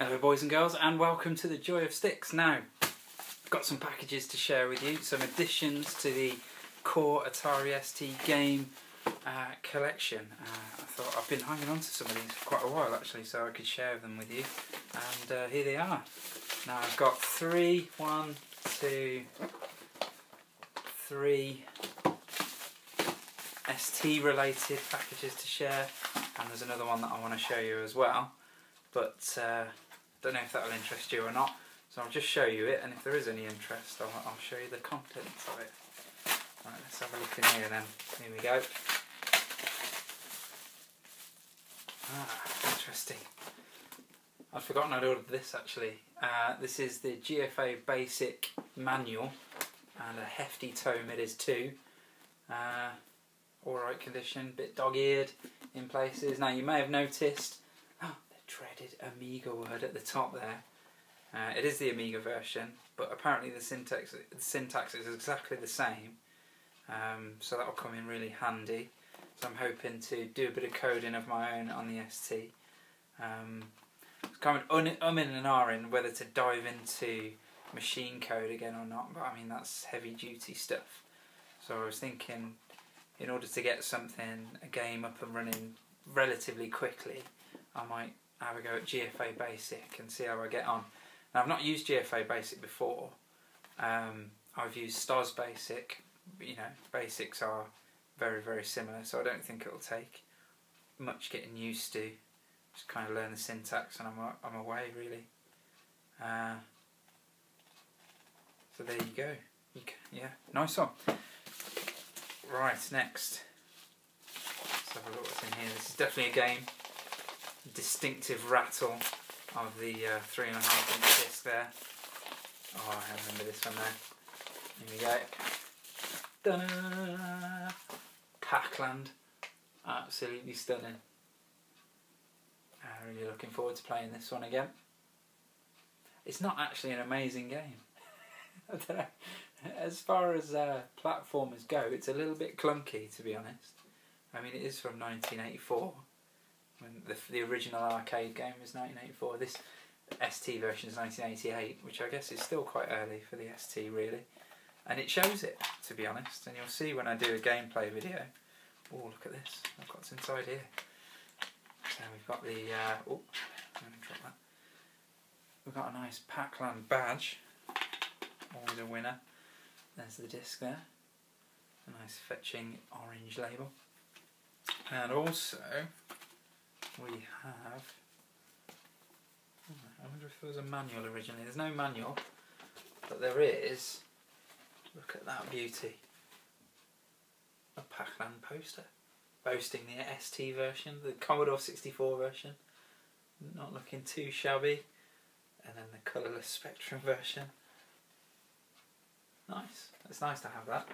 Hello boys and girls, and welcome to the Joy of Sticks. Now, I've got some packages to share with you, some additions to the core Atari ST game collection. I thought I've been hanging on to some of these for quite a while actually, so I could share them with you, and here they are. Now I've got three ST related packages to share, and there's another one that I want to show you as well, but don't know if that will interest you or not, so I'll just show you it, and if there is any interest I'll show you the contents of it. Right, let's have a look in here then. Here we go. Interesting. I'd forgotten I'd ordered this actually. This is the GFA Basic Manual, and a hefty tome it is too. Alright condition, bit dog-eared in places. Now you may have noticed the dreaded Amiga word at the top there. It is the Amiga version, but apparently the syntax is exactly the same, so that will come in really handy. So I'm hoping to do a bit of coding of my own on the ST. It's kind of in and ahhing whether to dive into machine code again or not, but I mean that's heavy duty stuff. So I was thinking, in order to get a game up and running relatively quickly, I might have a go at GFA Basic and see how I get on. Now I've not used GFA Basic before. I've used STOS Basic, but you know, basics are very similar, so I don't think it'll take much getting used to. Just kind of learn the syntax and I'm away really. So there you go. Yeah, nice one. Right, next. Let's have a look what's in here. This is definitely a game. Distinctive rattle of the 3.5-inch disc there. Oh, I remember this one there. Here we go. Ta-da! Pac-Land. Absolutely stunning. Really looking forward to playing this one again. It's not actually an amazing game. I don't know. As far as platformers go, it's a little bit clunky, to be honest. I mean, it is from 1984. When the original arcade game was 1984. This ST version is 1988, which I guess is still quite early for the ST, really. And it shows it, to be honest. And you'll see when I do a gameplay video. Oh, look at this. Look what's inside here. So we've got the... oh, I'm going to drop that. We've got a nice Pac-Land badge. Always a winner. There's the disc there. A nice fetching orange label. And also, we have... I wonder if there was a manual originally. There's no manual, but there is... Look at that beauty. A Pac-Land poster. Boasting the ST version, the Commodore 64 version. Not looking too shabby. And then the colourless Spectrum version. Nice. It's nice to have that.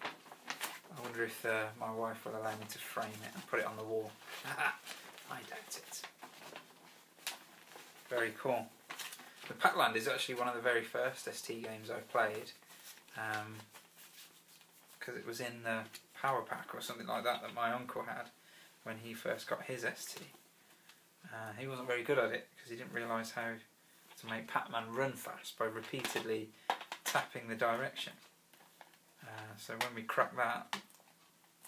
I wonder if my wife will allow me to frame it and put it on the wall. I doubt it. Very cool. The Pac-Land is actually one of the very first ST games I played, because it was in the Power Pack or something like that my uncle had when he first got his ST. He wasn't very good at it because he didn't realise how to make Pac-Man run fast by repeatedly tapping the direction. So when we cracked that,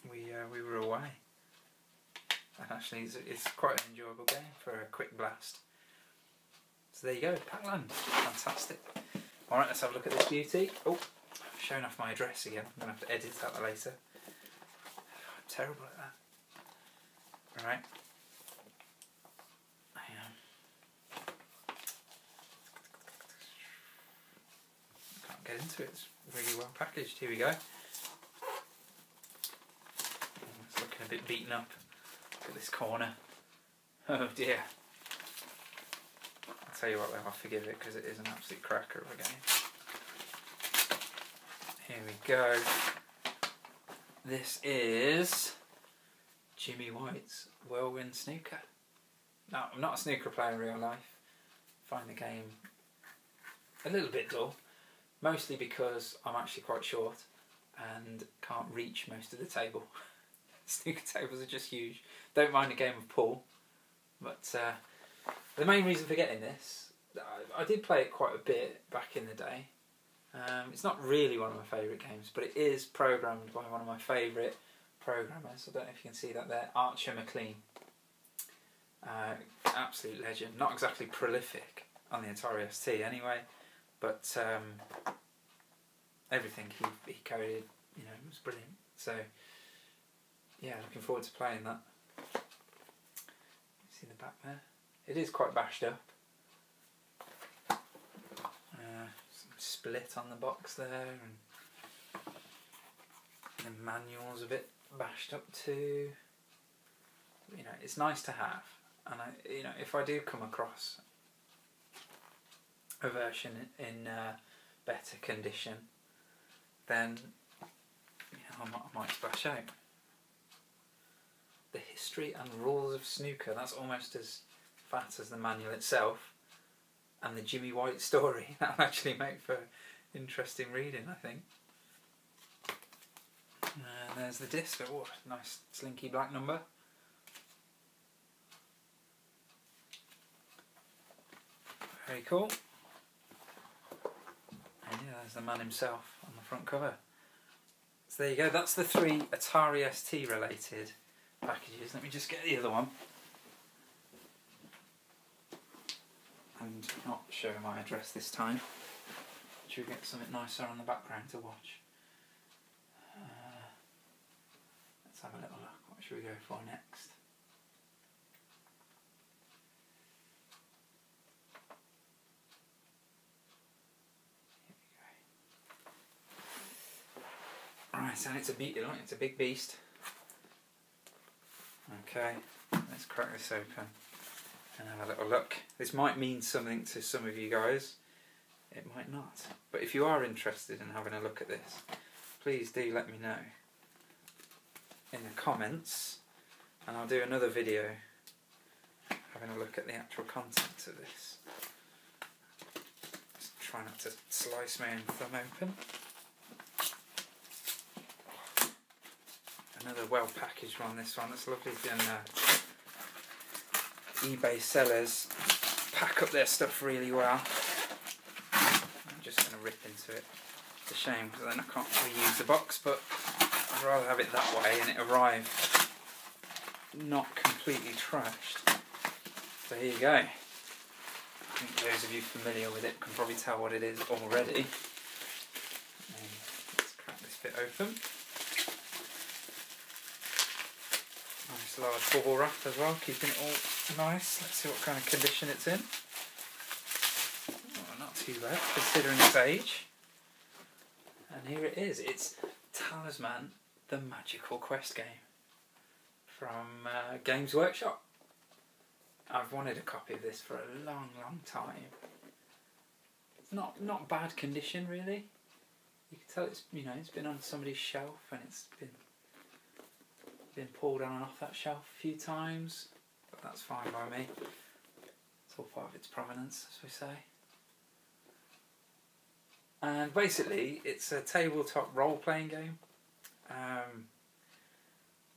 we were away. And actually it's quite an enjoyable game for a quick blast. So there you go, Pac-Land. Fantastic. Alright, let's have a look at this beauty. Oh, I've shown off my address again. I'm going to have to edit that later. I'm terrible at that. Alright. Can't get into it. It's really well packaged. Here we go. It's looking a bit beaten up. Look at this corner. Oh dear. I'll tell you what though, I'll forgive it because it is an absolute cracker of a game. Here we go. This is Jimmy White's Whirlwind Snooker. Now, I'm not a snooker player in real life. I find the game a little bit dull. Mostly because I'm actually quite short and can't reach most of the table. Snooker tables are just huge. Don't mind a game of pool, but The main reason for getting this, I did play it quite a bit back in the day. It's not really one of my favourite games, but it is programmed by one of my favourite programmers. I don't know if you can see that there, Archer McLean. Absolute legend. Not exactly prolific on the Atari ST anyway, but everything he coded, you know, was brilliant. So yeah, looking forward to playing that. See the back there? It is quite bashed up. Some split on the box there, and the manual's a bit bashed up too. You know, it's nice to have, and you know, if I do come across a version in better condition, then you know, I might splash out. The history and rules of snooker, that's almost as fat as the manual itself, and the Jimmy White story. That'll actually make for interesting reading, I think. And there's the disc. Oh, nice slinky black number. Very cool. And yeah, there's the man himself on the front cover. So there you go, that's the 3 Atari ST related packages. Let me just get the other one. And not show my address this time. Should we get something nicer on the background to watch? Let's have a little look. What should we go for next? Right, and it's a big beast. Okay, let's crack this open and have a little look. This might mean something to some of you guys, it might not. But if you are interested in having a look at this, please do let me know in the comments, and I'll do another video having a look at the actual contents of this. Just try not to slice my own thumb open. Another well packaged one, this one. That's lovely when eBay sellers pack up their stuff really well. I'm just going to rip into it. It's a shame because then I can't reuse the box, but I'd rather have it that way and it arrive not completely trashed. So here you go. I think those of you familiar with it can probably tell what it is already. And let's crack this bit open. Nice large bubble wrap as well, keeping it all nice. Let's see what kind of condition it's in. Oh, not too bad considering its age. And here it is. It's Talisman, the Magical Quest game from Games Workshop. I've wanted a copy of this for a long time. It's not bad condition really. You can tell it's, you know, it's been on somebody's shelf and it's been pulled on and off that shelf a few times, but that's fine by me. It's all part of its provenance, as we say. And basically, it's a tabletop role-playing game.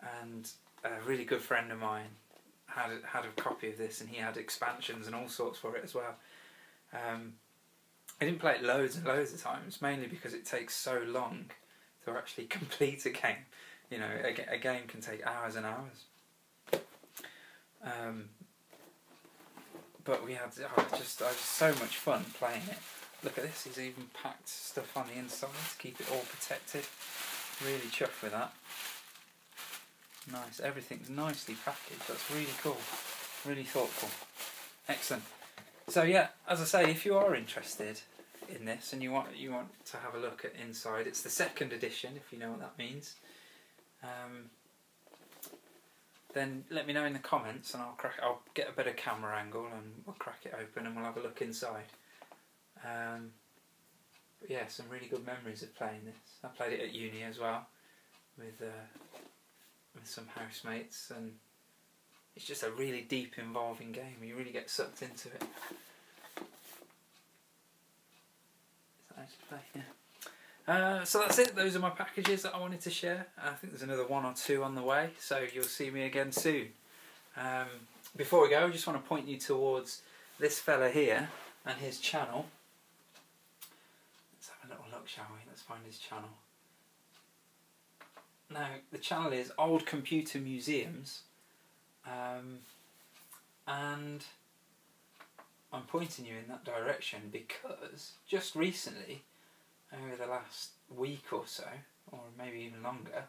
And a really good friend of mine had a copy of this, and he had expansions and all sorts for it as well. I didn't play it loads and loads of times, mainly because it takes so long to actually complete a game. You know, a game can take hours and hours. But we had just so much fun playing it. Look at this, he's even packed stuff on the inside to keep it all protected. Really chuffed with that. Nice, everything's nicely packaged. That's really cool, really thoughtful. Excellent. So yeah, as I say, if you are interested in this and you want to have a look at inside, it's the 2nd edition, if you know what that means. Then let me know in the comments and I'll get a better camera angle and we'll crack it open and we'll have a look inside. But yeah, some really good memories of playing this. I played it at uni as well with some housemates, and it's just a really deep, involving game. You really get sucked into it. Is that nice to play? Yeah. So that's it. Those are my packages that I wanted to share. I think there's another 1 or 2 on the way, so you'll see me again soon. before we go, I just want to point you towards this fella here and his channel. Let's have a little look, shall we? Let's find his channel. Now, the channel is Old Computer Museums, and I'm pointing you in that direction because just recently, over the last week or so, or maybe even longer,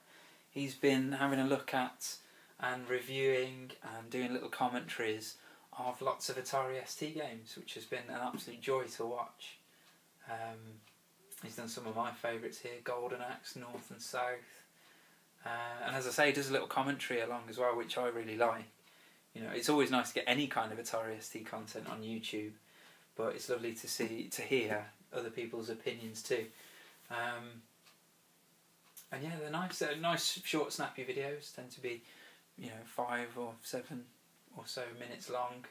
he's been having a look at and reviewing and doing little commentaries of lots of Atari ST games, which has been an absolute joy to watch. He's done some of my favourites here, Golden Axe, North and South. And as I say, he does a little commentary along as well, which I really like. You know, it's always nice to get any kind of Atari ST content on YouTube, but it's lovely to hear other people's opinions too. And yeah, they're nice. They're nice, short, snappy videos. Tend to be, 5 or 7 or so minutes long,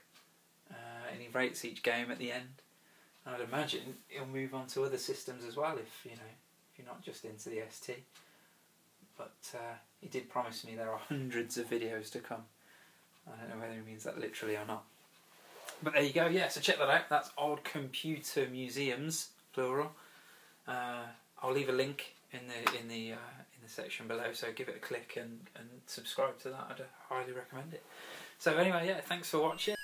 and he rates each game at the end. And I'd imagine he'll move on to other systems as well if you're not just into the ST. But he did promise me there are hundreds of videos to come. I don't know whether he means that literally or not. But there you go. Yeah, so check that out. That's Old Computer Museums, plural. I'll leave a link in the section below, so give it a click and subscribe to that. I'd highly recommend it. So anyway, yeah, thanks for watching.